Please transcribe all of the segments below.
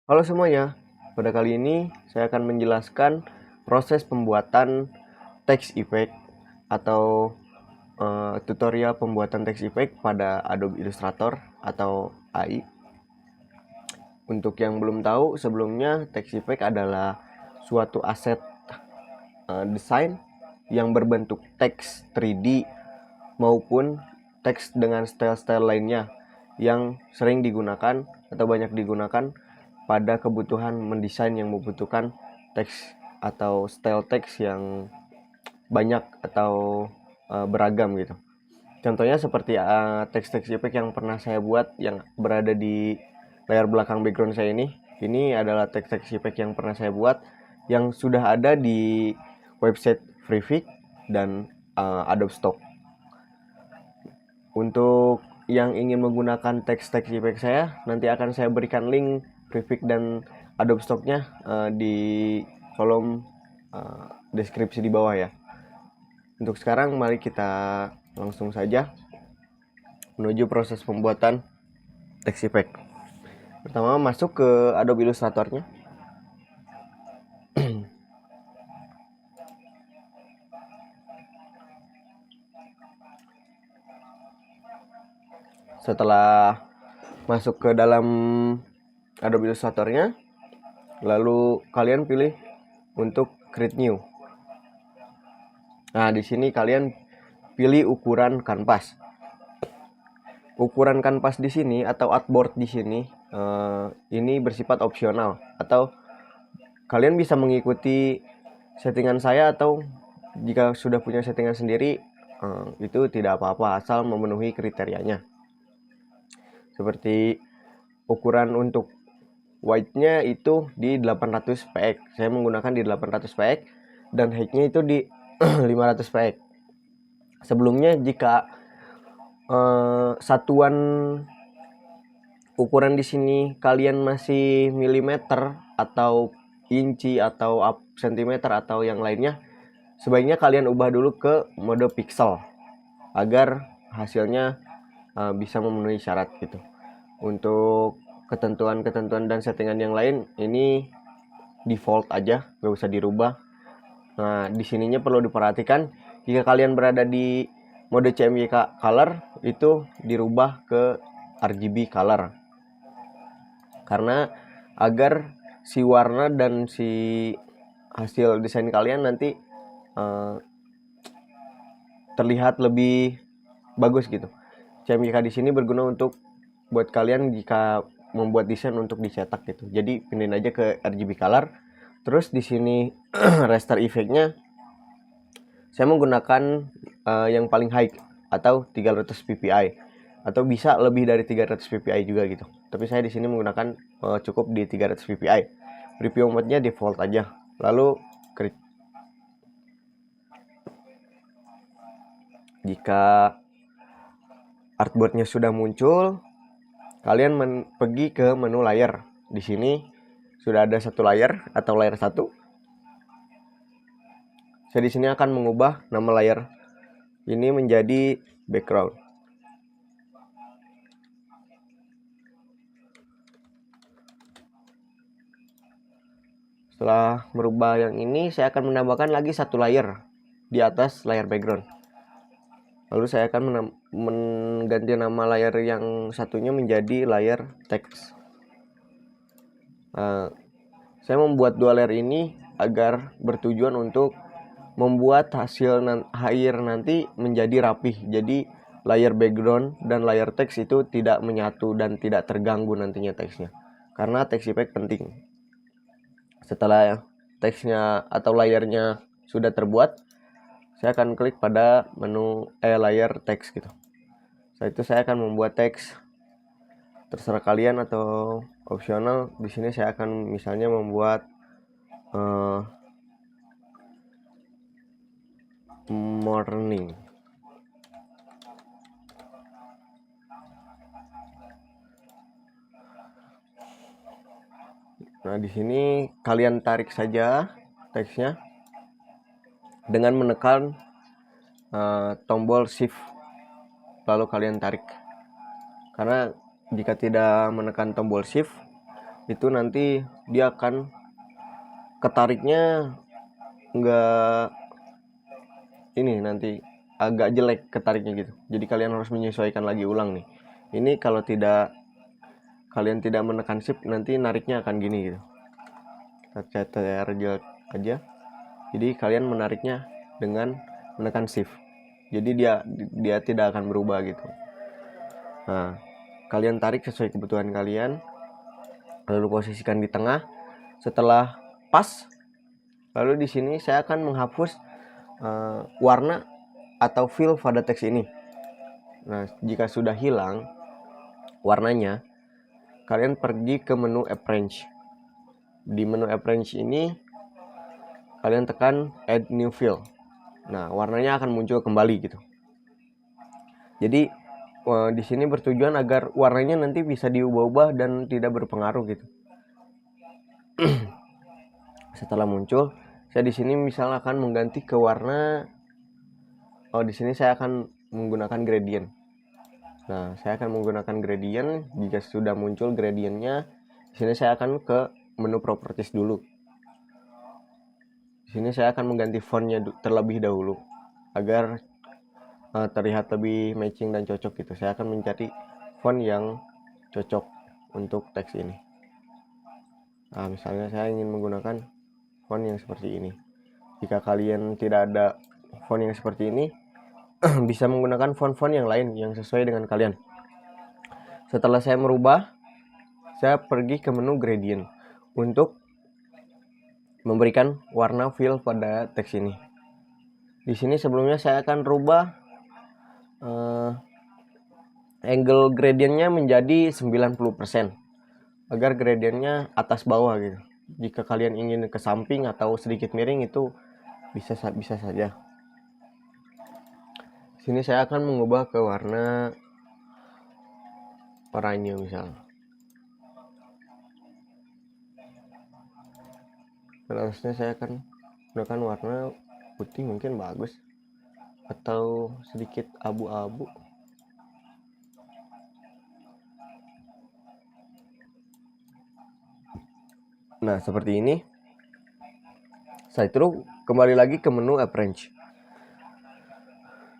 Halo semuanya, pada kali ini saya akan menjelaskan proses pembuatan text effect atau tutorial pembuatan text effect pada Adobe Illustrator atau AI. Untuk yang belum tahu, sebelumnya text effect adalah suatu aset desain yang berbentuk teks 3D maupun teks dengan style-style lainnya yang sering digunakan atau banyak digunakan pada kebutuhan mendesain yang membutuhkan teks atau style teks yang banyak atau beragam gitu. Contohnya seperti teks-teks JPEG yang pernah saya buat yang berada di layar belakang background saya ini. Ini adalah teks-teks JPEG yang pernah saya buat yang sudah ada di website Freepik dan Adobe Stock. Untuk yang ingin menggunakan teks-teks JPEG saya, nanti akan saya berikan link Freepik dan Adobe Stock-nya di kolom deskripsi di bawah ya. Untuk sekarang mari kita langsung saja menuju proses pembuatan text effect. Pertama masuk ke Adobe Illustrator-nya. Setelah masuk ke dalam Adobe Illustrator-nya, lalu kalian pilih untuk create new. Nah, di sini kalian pilih ukuran kanvas. Ukuran kanvas di sini atau artboard di sini ini bersifat opsional atau kalian bisa mengikuti settingan saya atau jika sudah punya settingan sendiri itu tidak apa-apa asal memenuhi kriterianya. Seperti ukuran untuk width-nya itu di 800 px. Saya menggunakan di 800 px dan height-nya itu di 500 px. Sebelumnya jika satuan ukuran di sini kalian masih milimeter atau inci atau sentimeter atau yang lainnya, sebaiknya kalian ubah dulu ke mode pixel agar hasilnya bisa memenuhi syarat gitu. Untuk ketentuan-ketentuan dan settingan yang lain ini default aja, nggak usah dirubah. Nah, di sininya perlu diperhatikan jika kalian berada di mode CMYK color itu dirubah ke RGB color. Karena agar si warna dan si hasil desain kalian nanti terlihat lebih bagus gitu. CMYK di sini berguna untuk buat kalian jika membuat desain untuk dicetak gitu. Jadi pindahin aja ke RGB color. Terus di sini raster effect-nya saya menggunakan yang paling high atau 300 ppi atau bisa lebih dari 300 ppi juga gitu. Tapi saya di sini menggunakan cukup di 300 ppi. Preview mode-nya default aja. Lalu jika artboard-nya sudah muncul, kalian pergi ke menu layer. Di sini sudah ada satu layer atau layer 1. Saya di sini akan mengubah nama layer ini menjadi background. Setelah merubah yang ini, saya akan menambahkan lagi satu layer di atas layer background. Lalu saya akan mengganti nama layer yang satunya menjadi layer text. Saya membuat dua layer ini agar bertujuan untuk membuat hasil akhir nanti menjadi rapih. Jadi layer background dan layer text itu tidak menyatu dan tidak terganggu nantinya teksnya. Karena text effect penting. Setelah teksnya atau layernya sudah terbuat, saya akan klik pada menu layer text gitu. Setelah itu saya akan membuat teks. Terserah kalian atau opsional. Di sini saya akan misalnya membuat morning. Nah, di sini kalian tarik saja teksnya dengan menekan tombol shift, lalu kalian tarik. Karena jika tidak menekan tombol shift, itu nanti dia akan ketariknya nggak ini, nanti agak jelek ketariknya gitu. Jadi kalian harus menyesuaikan lagi ulang nih. Ini kalau kalian tidak menekan shift, nanti nariknya akan gini gitu. Kita catat aja. Jadi kalian menariknya dengan menekan shift. Jadi dia tidak akan berubah gitu. Nah, kalian tarik sesuai kebutuhan kalian, lalu posisikan di tengah. Setelah pas, lalu di sini saya akan menghapus warna atau fill pada teks ini. Nah, jika sudah hilang warnanya, kalian pergi ke menu Arrange. Di menu Arrange ini kalian tekan Add New Fill. Nah, warnanya akan muncul kembali gitu. Jadi di sini bertujuan agar warnanya nanti bisa diubah-ubah dan tidak berpengaruh gitu. Setelah muncul, saya di sini misalnya akan mengganti ke warna. Di sini saya akan menggunakan gradient. Nah, saya akan menggunakan gradient. Jika sudah muncul gradientnya, di sini saya akan ke menu properties dulu. Di sini saya akan mengganti fontnya terlebih dahulu agar terlihat lebih matching dan cocok gitu. Saya akan mencari font yang cocok untuk teks ini. Nah, misalnya saya ingin menggunakan font yang seperti ini. Jika kalian tidak ada font yang seperti ini, bisa menggunakan font-font yang lain yang sesuai dengan kalian. Setelah saya merubah, saya pergi ke menu gradient untuk memberikan warna fill pada teks ini. Di sini sebelumnya saya akan rubah angle gradientnya menjadi 90% agar gradientnya atas bawah gitu. Jika kalian ingin ke samping atau sedikit miring itu bisa saja. Sini saya akan mengubah ke warna oranye misalnya. Dan harusnya saya akan gunakan warna putih, mungkin bagus, atau sedikit abu-abu. Nah, seperti ini. Saya terus kembali lagi ke menu Arrange.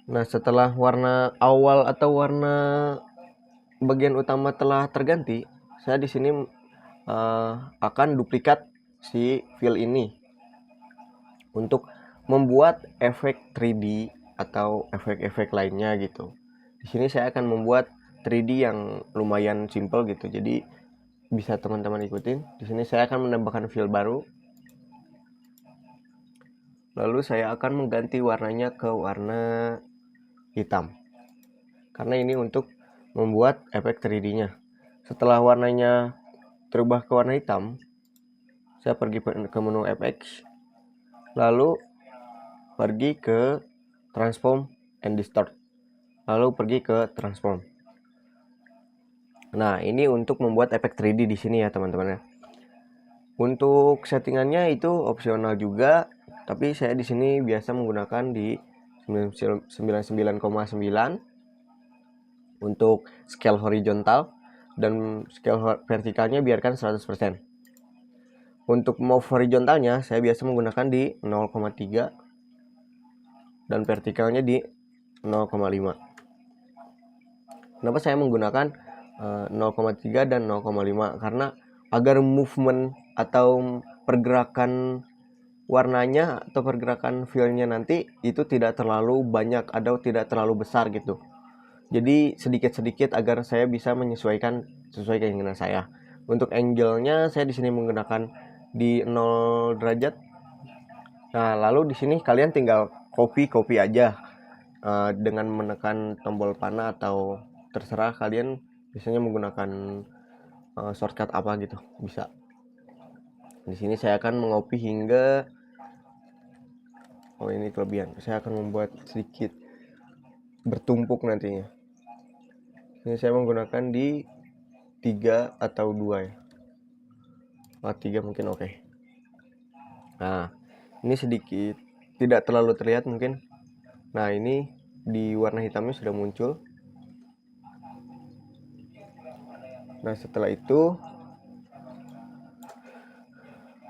Nah, setelah warna awal atau warna bagian utama telah terganti, saya di sini akan duplikat si fill ini untuk membuat efek 3D atau efek-efek lainnya gitu. Di sini saya akan membuat 3D yang lumayan simple gitu. Jadi bisa teman-teman ikutin. Di sini saya akan menambahkan fill baru. Lalu saya akan mengganti warnanya ke warna hitam. Karena ini untuk membuat efek 3D-nya. Setelah warnanya terubah ke warna hitam, saya pergi ke menu FX, lalu pergi ke Transform and Distort, lalu pergi ke Transform. Nah, ini untuk membuat efek 3D di sini ya teman-teman ya. Untuk settingannya itu opsional juga, tapi saya di sini biasa menggunakan di 99,9 untuk scale horizontal, dan scale vertikalnya biarkan 100%. Untuk move horizontalnya saya biasa menggunakan di 0,3 dan vertikalnya di 0,5. Kenapa saya menggunakan 0,3 dan 0,5? Karena agar movement atau pergerakan warnanya atau pergerakan fillnya nanti itu tidak terlalu banyak atau tidak terlalu besar gitu. Jadi sedikit-sedikit agar saya bisa menyesuaikan sesuai keinginan saya. Untuk angle-nya saya di sini menggunakan di 0 derajat. Nah, lalu di sini kalian tinggal copy aja dengan menekan tombol panah, atau terserah kalian biasanya menggunakan shortcut apa gitu, bisa. Di sini saya akan mengopi hingga ini kelebihan. Saya akan membuat sedikit bertumpuk nantinya. Ini saya menggunakan di 3 atau 2 ya. 3 mungkin oke. Nah, ini sedikit tidak terlalu terlihat mungkin. Nah, ini di warna hitamnya sudah muncul. Nah, setelah itu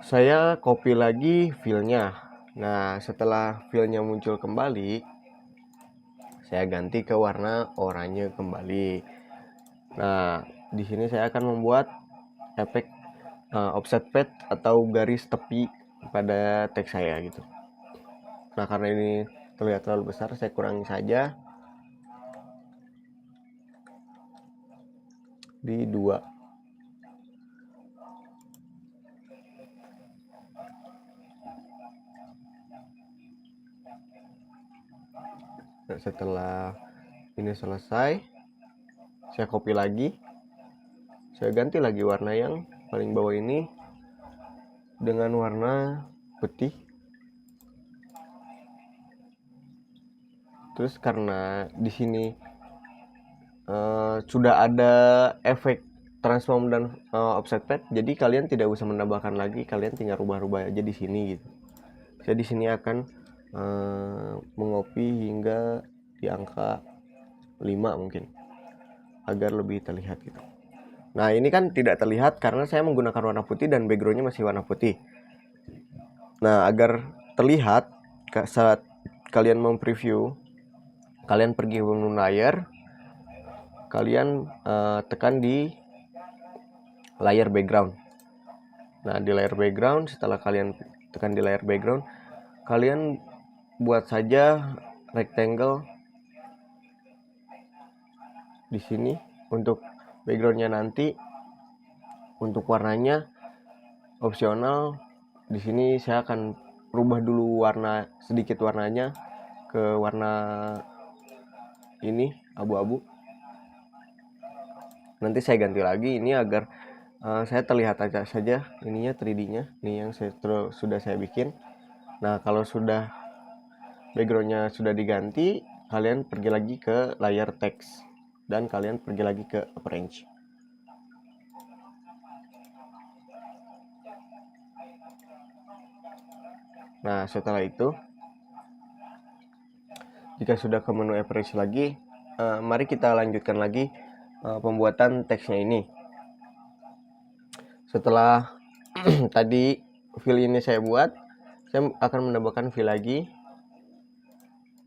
saya copy lagi filenya. Nah, setelah filenya muncul kembali, saya ganti ke warna oranye kembali. Nah, di sini saya akan membuat efek offset pad atau garis tepi pada teks saya gitu. Nah, karena ini terlihat terlalu besar, saya kurangi saja di 2. Nah, setelah ini selesai, saya copy lagi, saya ganti lagi warna yang paling bawah ini dengan warna putih. Terus karena di sini sudah ada efek transform dan offset pad, jadi kalian tidak usah menambahkan lagi, kalian tinggal rubah-rubah aja di sini gitu. Saya di sini akan mengopi hingga di angka 5 mungkin, agar lebih terlihat gitu. Nah, ini kan tidak terlihat karena saya menggunakan warna putih dan backgroundnya masih warna putih. Nah, agar terlihat saat kalian mempreview, kalian pergi ke menu layer, kalian tekan di layer background. Nah, di layer background, setelah kalian tekan di layer background, kalian buat saja rectangle di sini untuk backgroundnya. Nanti untuk warnanya opsional. Di sini saya akan rubah dulu warna sedikit warnanya ke warna ini abu-abu. Nanti saya ganti lagi ini agar saya terlihat aja saja ininya 3D-nya. Ini yang sudah saya bikin. Nah, kalau sudah backgroundnya sudah diganti, kalian pergi lagi ke layer text dan kalian pergi lagi ke arrange. Nah, setelah itu, jika sudah ke menu arrange lagi, mari kita lanjutkan lagi pembuatan teksnya ini. Setelah tadi fill ini saya buat, saya akan menambahkan fill lagi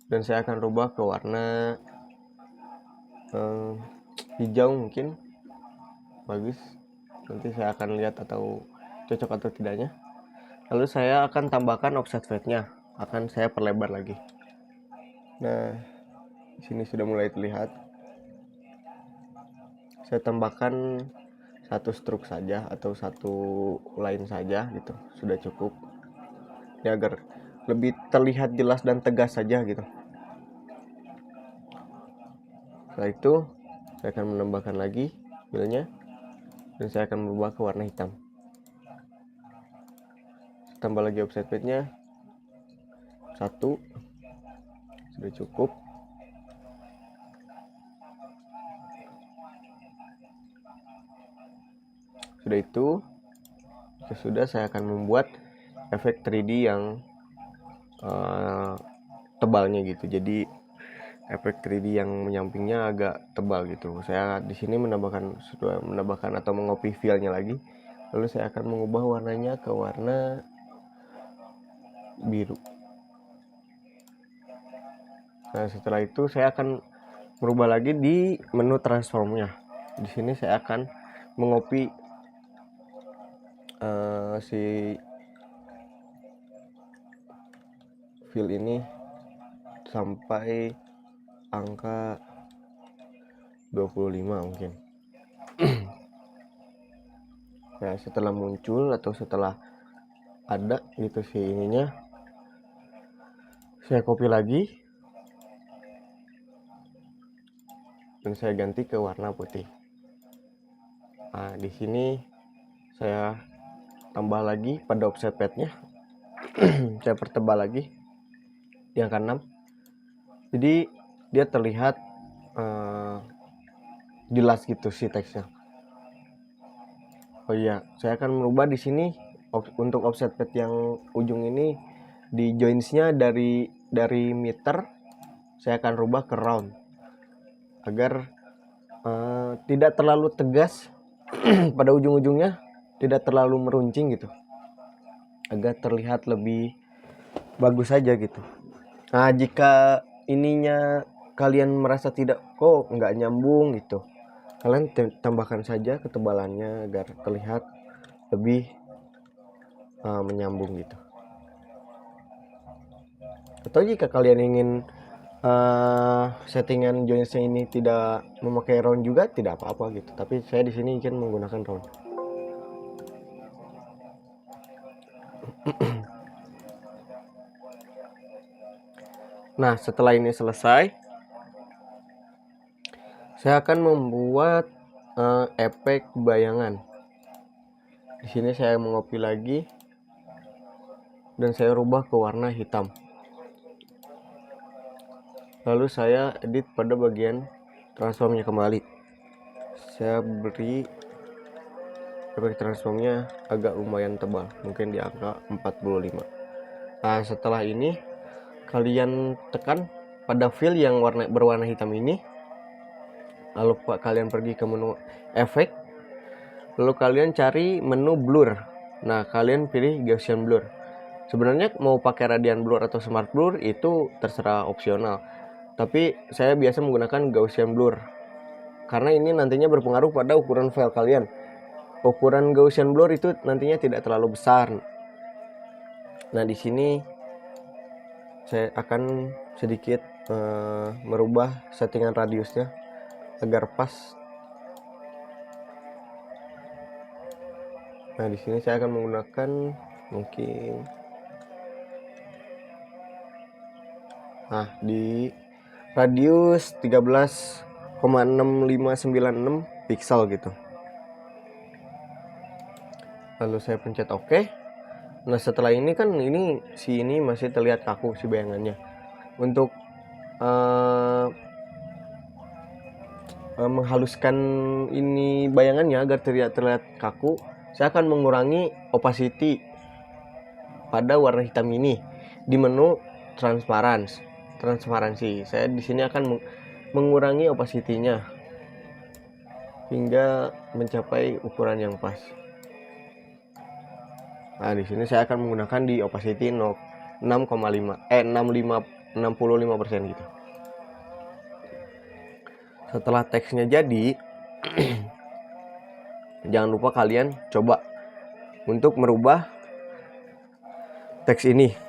dan saya akan rubah ke warna hijau mungkin bagus. Nanti saya akan lihat atau cocok atau tidaknya. Lalu saya akan tambahkan offset fade-nya, akan saya perlebar lagi. Nah, di sini sudah mulai terlihat. Saya tambahkan satu stroke saja atau satu line saja gitu, sudah cukup ya, agar lebih terlihat jelas dan tegas saja gitu. Setelah itu saya akan menambahkan lagi filenya dan saya akan berubah ke warna hitam. Tambah lagi offset fade-nya 1, sudah cukup. Sudah itu, sudah saya akan membuat efek 3D yang tebalnya gitu. Jadi efek 3D yang menyampingnya agak tebal gitu. Saya di sini sudah menambahkan atau mengopi filenya lagi. Lalu saya akan mengubah warnanya ke warna biru. Nah, setelah itu saya akan merubah lagi di menu transformnya. Di sini saya akan mengopi si fill ini sampai angka 25 mungkin. Nah, setelah muncul atau setelah ada gitu si ininya, saya copy lagi dan saya ganti ke warna putih. Nah, di sini saya tambah lagi pada offset pad-nya. Saya pertebal lagi di angka 6. Jadi dia terlihat jelas gitu si teksnya. Oh iya, saya akan merubah di sini untuk offset pad yang ujung ini di joints-nya dari meter saya akan rubah ke round agar tidak terlalu tegas pada ujung-ujungnya, tidak terlalu meruncing gitu. agar terlihat lebih bagus saja gitu. Nah, jika ininya kalian merasa tidak kok nggak nyambung gitu, kalian tambahkan saja ketebalannya agar terlihat lebih menyambung gitu. Atau jika kalian ingin settingan jointsnya ini tidak memakai round juga tidak apa-apa gitu, tapi saya di sini ingin menggunakan round. Nah, setelah ini selesai, saya akan membuat efek bayangan. Di sini saya mengopi lagi dan saya rubah ke warna hitam. Lalu saya edit pada bagian transformnya kembali. Saya beri efek transformnya agak lumayan tebal, mungkin di angka 45. Nah, setelah ini kalian tekan pada fill yang berwarna hitam ini, lalu kalian pergi ke menu efek, lalu kalian cari menu blur. Nah, kalian pilih Gaussian blur. Sebenarnya mau pakai radian blur atau smart blur itu terserah, opsional, tapi saya biasa menggunakan Gaussian blur karena ini nantinya berpengaruh pada ukuran file kalian. Ukuran Gaussian blur itu nantinya tidak terlalu besar. Nah, di sini saya akan sedikit merubah settingan radiusnya agar pas. Nah, di sini saya akan menggunakan mungkin di radius 13,6596 pixel gitu. Lalu saya pencet OK. Nah, setelah ini kan ini masih terlihat kaku si bayangannya. Untuk menghaluskan ini bayangannya agar terlihat kaku, saya akan mengurangi opacity pada warna hitam ini di menu transparansi. Saya di sini akan mengurangi opacity-nya hingga mencapai ukuran yang pas. Nah, di sini saya akan menggunakan di opacity 65% gitu. Setelah teksnya jadi, jangan lupa kalian coba untuk merubah teks ini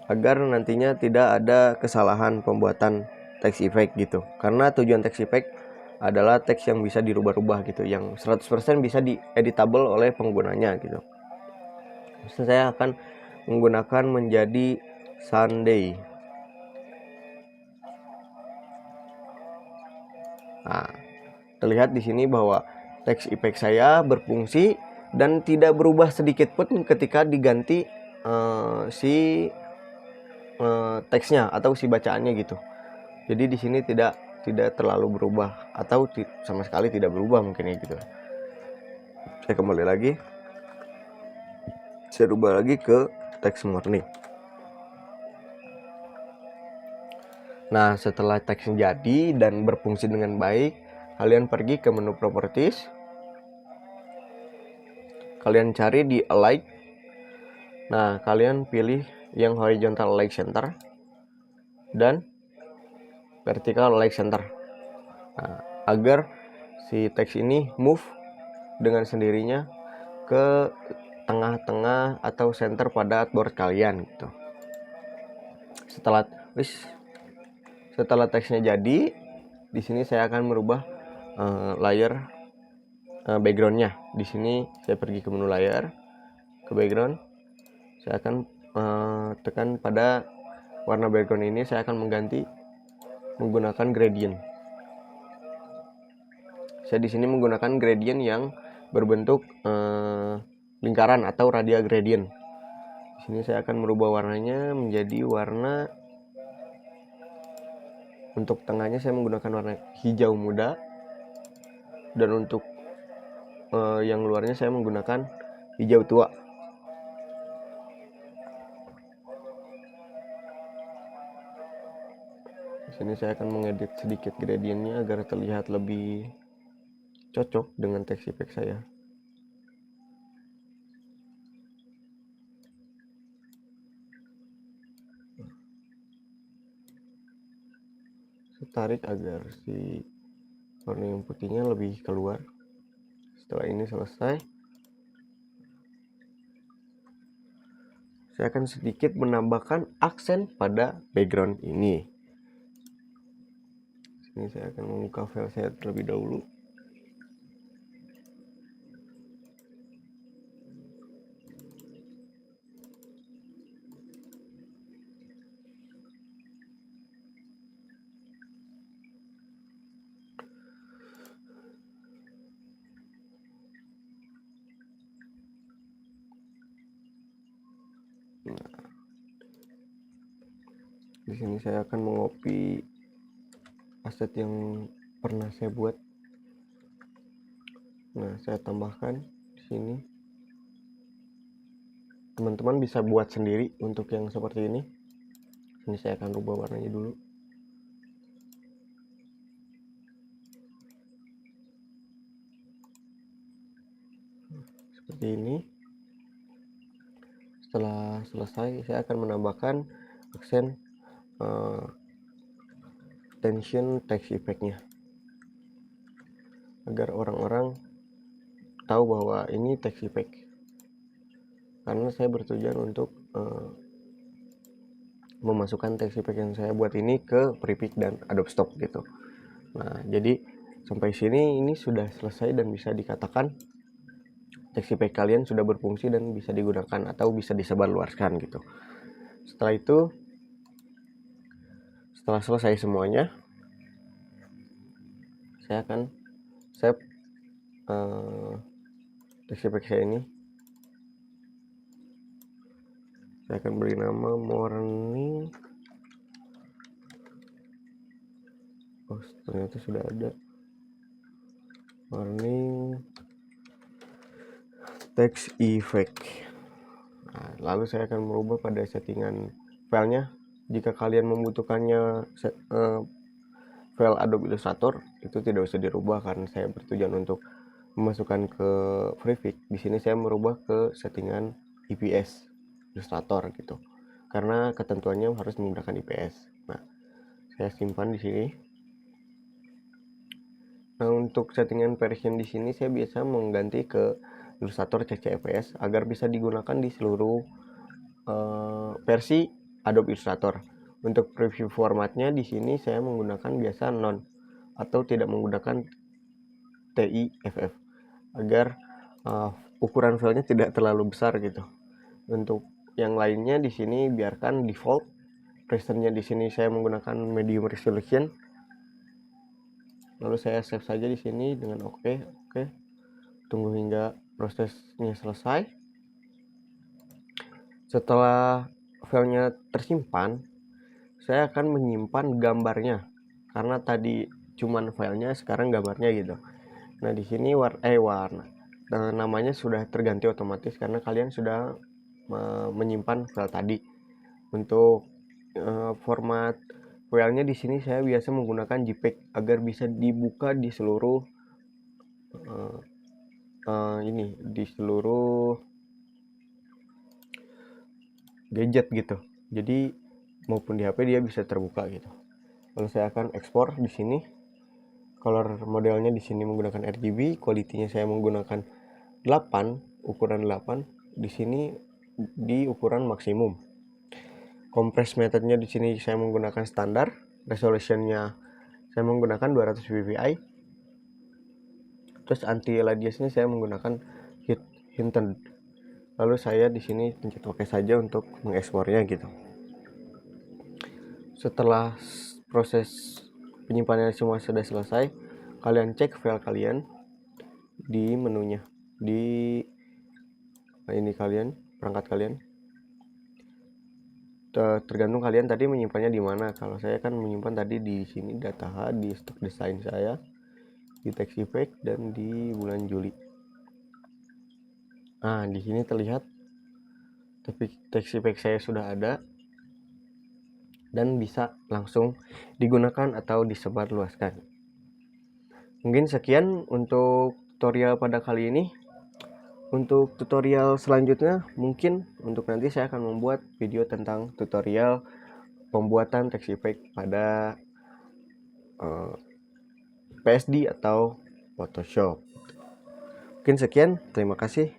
agar nantinya tidak ada kesalahan pembuatan text effect gitu. Karena tujuan text effect adalah teks yang bisa dirubah-rubah gitu, yang 100% bisa dieditable oleh penggunanya gitu. Terus saya akan menggunakan menjadi Sunday. Nah, terlihat di sini bahwa text effect saya berfungsi dan tidak berubah sedikit pun ketika diganti teksnya atau si bacaannya gitu. Jadi di sini tidak terlalu berubah atau sama sekali tidak berubah mungkin ya gitu. Saya kembali lagi, saya rubah lagi ke teks murni. Nah, setelah teksnya jadi dan berfungsi dengan baik, kalian pergi ke menu properties, kalian cari di align. Nah, kalian pilih yang horizontal align center dan vertical align center. Nah, agar si teks ini move dengan sendirinya ke tengah-tengah atau center pada artboard kalian gitu. Setelah teksnya jadi, di sini saya akan merubah layer backgroundnya. Di sini saya pergi ke menu layer, ke background. Saya akan tekan pada warna background ini. Saya akan menggunakan gradient. Saya di sini menggunakan gradient yang berbentuk lingkaran atau radial gradient. Di sini saya akan merubah warnanya menjadi warna, untuk tengahnya saya menggunakan warna hijau muda, dan untuk yang luarnya saya menggunakan hijau tua. Di sini saya akan mengedit sedikit gradientnya agar terlihat lebih cocok dengan teks effect saya. Saya tarik agar si warna yang putihnya lebih keluar. Setelah ini selesai, saya akan sedikit menambahkan aksen pada background ini. Sini saya akan membuka file saya terlebih dahulu. Di sini saya akan mengopi aset yang pernah saya buat. Nah, saya tambahkan di sini. Teman-teman bisa buat sendiri untuk yang seperti ini. Ini saya akan rubah warnanya dulu. Seperti ini. Setelah selesai, saya akan menambahkan aksen tension text effect-nya agar orang-orang tahu bahwa ini text effect, karena saya bertujuan untuk memasukkan text effect yang saya buat ini ke Prepik dan Adobe Stock gitu. Nah, jadi sampai sini ini sudah selesai dan bisa dikatakan text effect kalian sudah berfungsi dan bisa digunakan atau bisa disebarluaskan gitu. Setelah itu, setelah selesai semuanya, saya akan save text effect saya ini. Saya akan beri nama morning. Oh, ternyata sudah ada morning text effect. Nah, lalu saya akan merubah pada settingan filenya. Jika kalian membutuhkannya file Adobe Illustrator, itu tidak usah dirubah karena saya bertujuan untuk memasukkan ke Prepik. Di sini saya merubah ke settingan IPS Illustrator gitu, karena ketentuannya harus menggunakan IPS. Nah, saya simpan di sini. Nah, untuk settingan version di sini saya biasa mengganti ke Illustrator CC-EPS agar bisa digunakan di seluruh versi Adobe Illustrator. Untuk preview formatnya di sini saya menggunakan biasa non atau tidak menggunakan TIFF agar ukuran filenya tidak terlalu besar gitu. Untuk yang lainnya di sini biarkan default. Rasternya di sini saya menggunakan medium resolution. Lalu saya save saja di sini dengan oke. Tunggu hingga prosesnya selesai. Setelah filenya tersimpan, saya akan menyimpan gambarnya karena tadi cuman filenya, sekarang gambarnya gitu. Nah, di sini warna namanya sudah terganti otomatis karena kalian sudah menyimpan file tadi. Untuk format filenya di sini saya biasa menggunakan JPEG agar bisa dibuka di seluruh di seluruh gadget gitu. Jadi maupun di HP dia bisa terbuka gitu. Lalu saya akan ekspor di sini. Color modelnya di sini menggunakan RGB, quality-nya saya menggunakan 8, ukuran 8. Di sini di ukuran maksimum. Compress methodnya di sini saya menggunakan standar, resolutionnya saya menggunakan 200 ppi. Terus anti radiusnya saya menggunakan hinted. Lalu saya di sini pencet OK saja untuk mengekspornya gitu. Setelah proses penyimpanan semua sudah selesai, kalian cek file kalian di menunya, di ini kalian, perangkat kalian. Tergantung kalian tadi menyimpannya di mana. Kalau saya kan menyimpan tadi di sini data H, di stok desain saya, di text effect, dan di bulan Juli. Nah, di sini terlihat tapi text effect saya sudah ada dan bisa langsung digunakan atau disebarluaskan. Mungkin sekian untuk tutorial pada kali ini. Untuk tutorial selanjutnya mungkin untuk nanti saya akan membuat video tentang tutorial pembuatan text effect pada eh, PSD atau Photoshop. Mungkin sekian, terima kasih.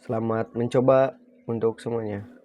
Selamat mencoba untuk semuanya.